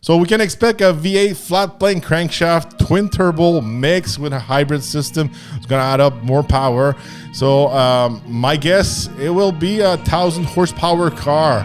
So we can expect a V8 flat plane crankshaft twin turbo mix with a hybrid system. It's gonna add up more power. So my guess, it will be a 1,000 horsepower car.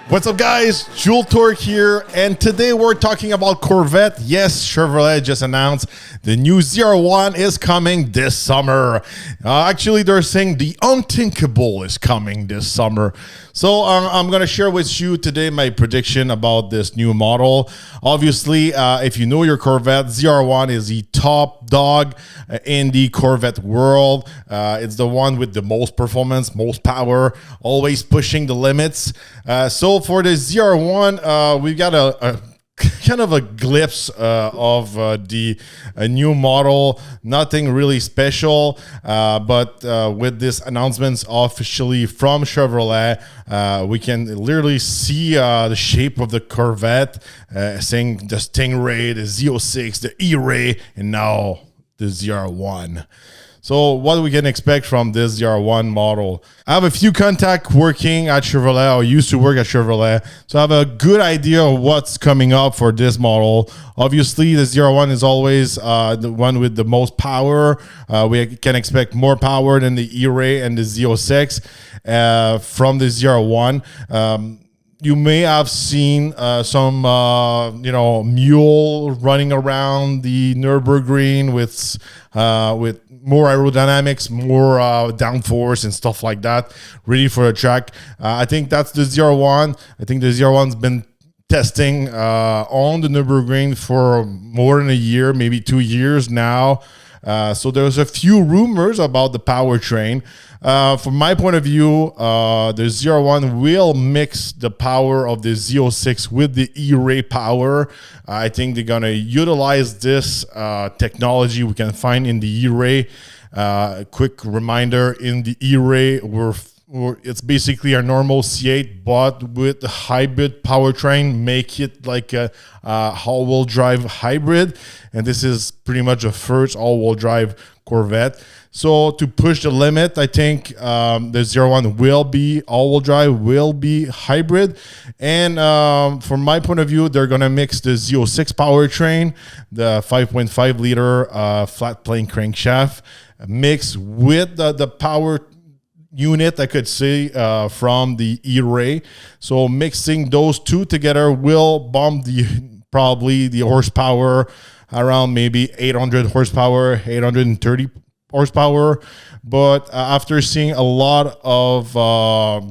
What's up, guys? JUL TORQ here, and today we're talking about Corvette. Yes, Chevrolet just announced the new ZR1 is coming this summer. Actually, they're saying the unthinkable is coming this summer. So I'm going to share with you today my prediction about this new model. Obviously, if you know your Corvette, ZR1 is the top dog in the Corvette world. It's the one with the most performance, most power, always pushing the limits. So for the ZR1, we've got a kind of a glimpse of the new model. Nothing really special, but with this announcements officially from Chevrolet, we can literally see the shape of the Corvette, saying the Stingray, the Z06, the E-Ray, and now the ZR1. So what we can expect from this ZR1 model? I have a few contacts working at Chevrolet, or used to work at Chevrolet, so I have a good idea of what's coming up for this model. Obviously, the ZR1 is always the one with the most power. We can expect more power than the E-Ray and the Z06 from the ZR1. You may have seen some, mule running around the Nürburgring with more aerodynamics, more downforce and stuff like that, ready for a track. I think that's the ZR1. I think the ZR1's been testing on the Nürburgring for more than a year, maybe 2 years now. So there's a few rumors about the powertrain. From my point of view, the ZR1 will mix the power of the Z06 with the E-Ray power. I think they're going to utilize this technology we can find in the E-Ray. Quick reminder, in the E-Ray, it's basically a normal C8, but with the hybrid powertrain, make it like a all-wheel drive hybrid. And this is pretty much the first all-wheel drive Corvette. So to push the limit, I think the ZR1 will be all-wheel drive, will be hybrid. And from my point of view, they're going to mix the Z06 powertrain, the 5.5 liter flat plane crankshaft, mix with the power unit, I could say, from the E-Ray. So mixing those two together will bump probably the horsepower around maybe 800 horsepower, 830 horsepower. But after seeing a lot of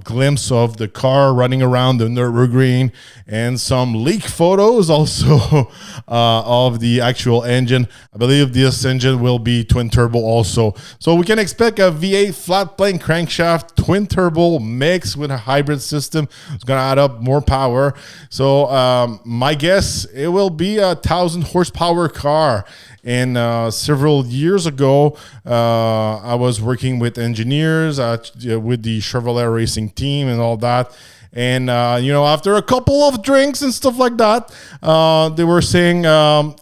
glimpse of the car running around the Nürburgring and some leak photos also of the actual engine, I believe this engine will be twin turbo also. So we can expect a V8 flat plane crankshaft twin turbo mix with a hybrid system. It's going to add up more power. So my guess, it will be a 1,000 horsepower car. And several years ago, I was working with engineers with the Chevrolet racing team and all that. And, after a couple of drinks and stuff like that, they were saying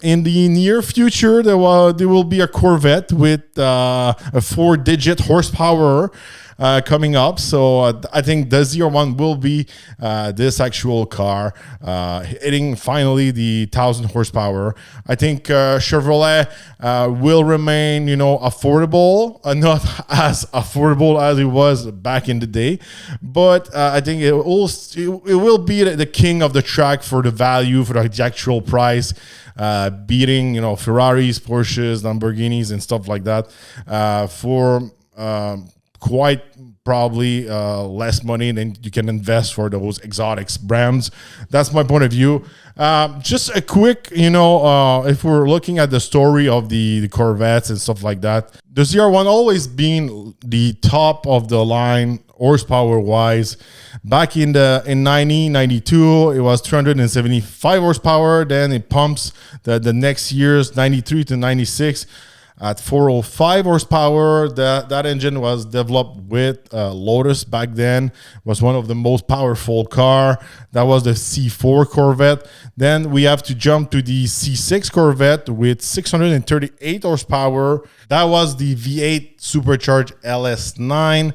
in the near future, there will be a Corvette with a 4-digit horsepower coming up. So I think the ZR1 will be this actual car hitting finally the 1,000 horsepower. I think Chevrolet will remain, affordable, not as affordable as it was back in the day, but I think it will be the king of the track for the value, for the actual price, beating Ferraris, Porsches, Lamborghinis, and stuff like that for quite probably less money than you can invest for those exotics brands. That's my point of view. Just a quick, if we're looking at the story of the Corvettes and stuff like that, the ZR1 always been the top of the line horsepower wise. Back in 1992, it was 375 horsepower. Then it pumps the next years, 93 to 96. at 405 horsepower. That engine was developed with Lotus back then. It was one of the most powerful car. That was the C4 Corvette. Then we have to jump to the C6 Corvette with 638 horsepower. That was the V8 supercharged LS9.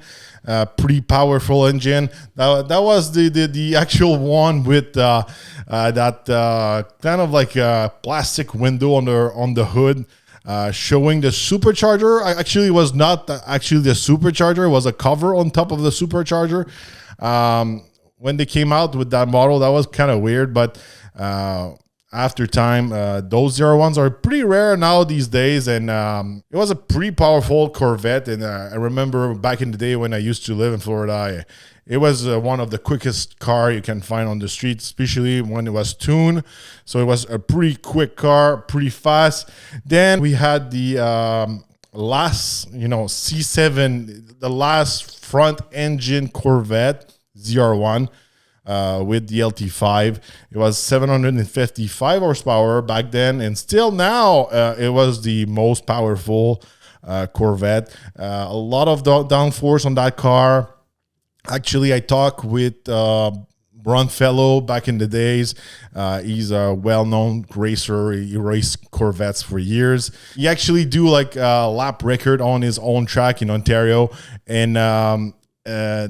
Pretty powerful engine. That was the actual one with that kind of like a plastic window on the hood, showing the supercharger. Actually, it was not actually the supercharger. It was a cover on top of the supercharger. When they came out with that model, that was kind of weird, but after time, those ZR1s are pretty rare now these days, and it was a pretty powerful Corvette. And I remember back in the day when I used to live in Florida, it was one of the quickest car you can find on the street, especially when it was tuned. So it was a pretty quick car, pretty fast. Then we had the last, C7, the last front engine Corvette ZR1. With the LT5. It was 755 horsepower back then, and still now it was the most powerful Corvette. A lot of downforce on that car. Actually, I talked with Ron Fellow back in the days. He's a well-known racer. He raced Corvettes for years. He actually do like a lap record on his own track in Ontario, and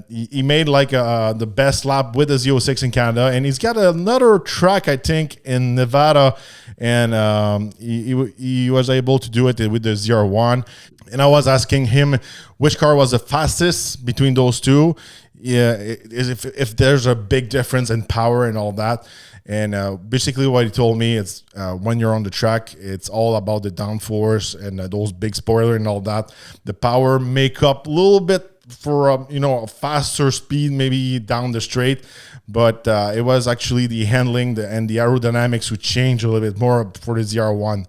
he made like the best lap with the Z06 in Canada, and he's got another track, I think, in Nevada, and he was able to do it with the ZR1. And I was asking him which car was the fastest between those two. Yeah, if there's a big difference in power and all that. And basically what he told me is when you're on the track, it's all about the downforce and those big spoiler and all that. The power make up a little bit for a faster speed maybe down the straight, but it was actually the handling and the aerodynamics would change a little bit more for the ZR1.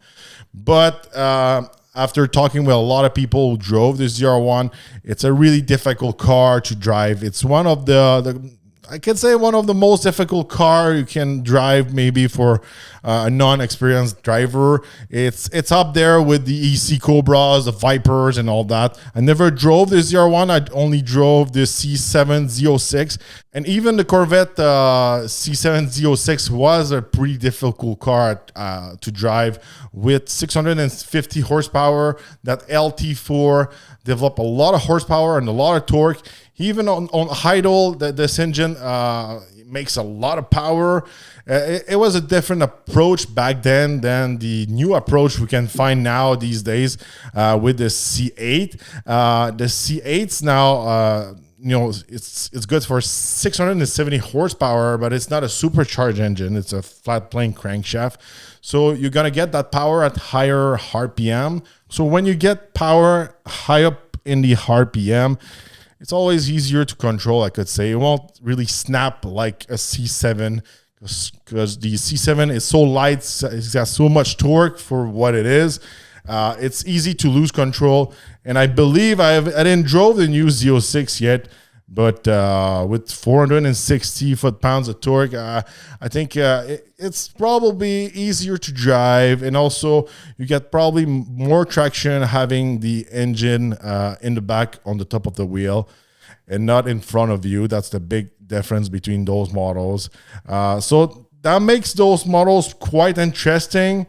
But after talking with a lot of people who drove the ZR1, it's a really difficult car to drive. It's one of the I can say one of the most difficult car you can drive, maybe for a non-experienced driver. It's up there with the EC Cobras, the Vipers, and all that. I never drove the ZR1. I only drove the C7 Z06, and even the Corvette C7 Z06 was a pretty difficult car to drive with 650 horsepower. That LT4 developed a lot of horsepower and a lot of torque. Even on idle, this engine makes a lot of power. It was a different approach back then than the new approach we can find now these days with the C8. The C8s now, it's good for 670 horsepower, but it's not a supercharged engine. It's a flat plane crankshaft. So you're going to get that power at higher RPM. So when you get power high up in the RPM, it's always easier to control, I could say. It won't really snap like a C7 because the C7 is so light. It's got so much torque for what it is. It's easy to lose control. And I believe I didn't drove the new Z06 yet, but with 460 foot-pounds of torque, I think it's probably easier to drive. And also, you get probably more traction having the engine in the back on the top of the wheel and not in front of you. That's the big difference between those models. So that makes those models quite interesting.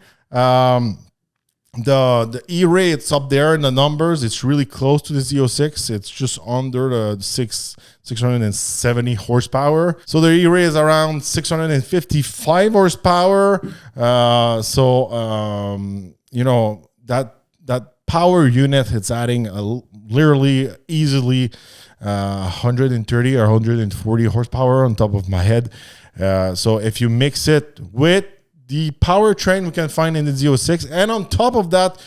The E-ray, it's up there in the numbers. It's really close to the Z06. It's just under the 670 horsepower. So the E-ray is around 655 horsepower. That power unit, it's adding literally easily 130 or 140 horsepower on top of my head. So if you mix it with the powertrain we can find in the Z06, and on top of that,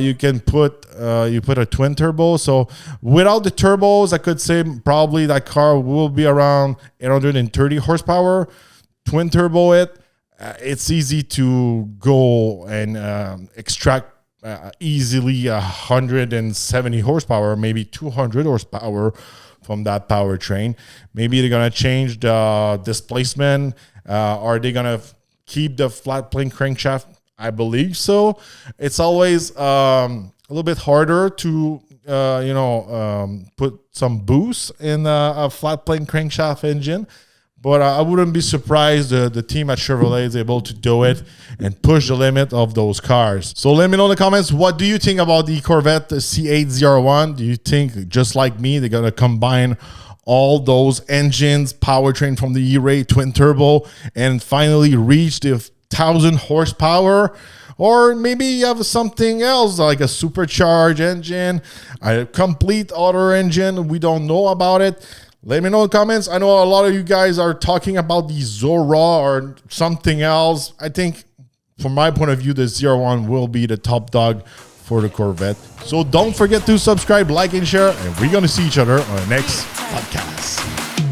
you can put a twin turbo. So without the turbos, I could say probably that car will be around 830 horsepower. Twin turbo it's easy to go and extract easily 170 horsepower, maybe 200 horsepower from that powertrain. Maybe they're gonna change the displacement. Are they gonna keep the flat plane crankshaft? I believe so. It's always little bit harder to put some boost in a flat plane crankshaft engine. But I wouldn't be surprised the team at Chevrolet is able to do it and push the limit of those cars. So let me know in the comments, what do you think about the Corvette C8 ZR1? Do you think, just like me, they're going to combine all those engines, powertrain from the E-Ray twin turbo, and finally reach the 1,000 horsepower? Or maybe you have something else like a supercharged engine, a complete other engine. We don't know about it. Let me know in the comments. I know a lot of you guys are talking about the Zora or something else. I think, from my point of view, the ZR1 will be the top dog for the Corvette. So don't forget to subscribe, like, and share. And we're going to see each other on the next podcast.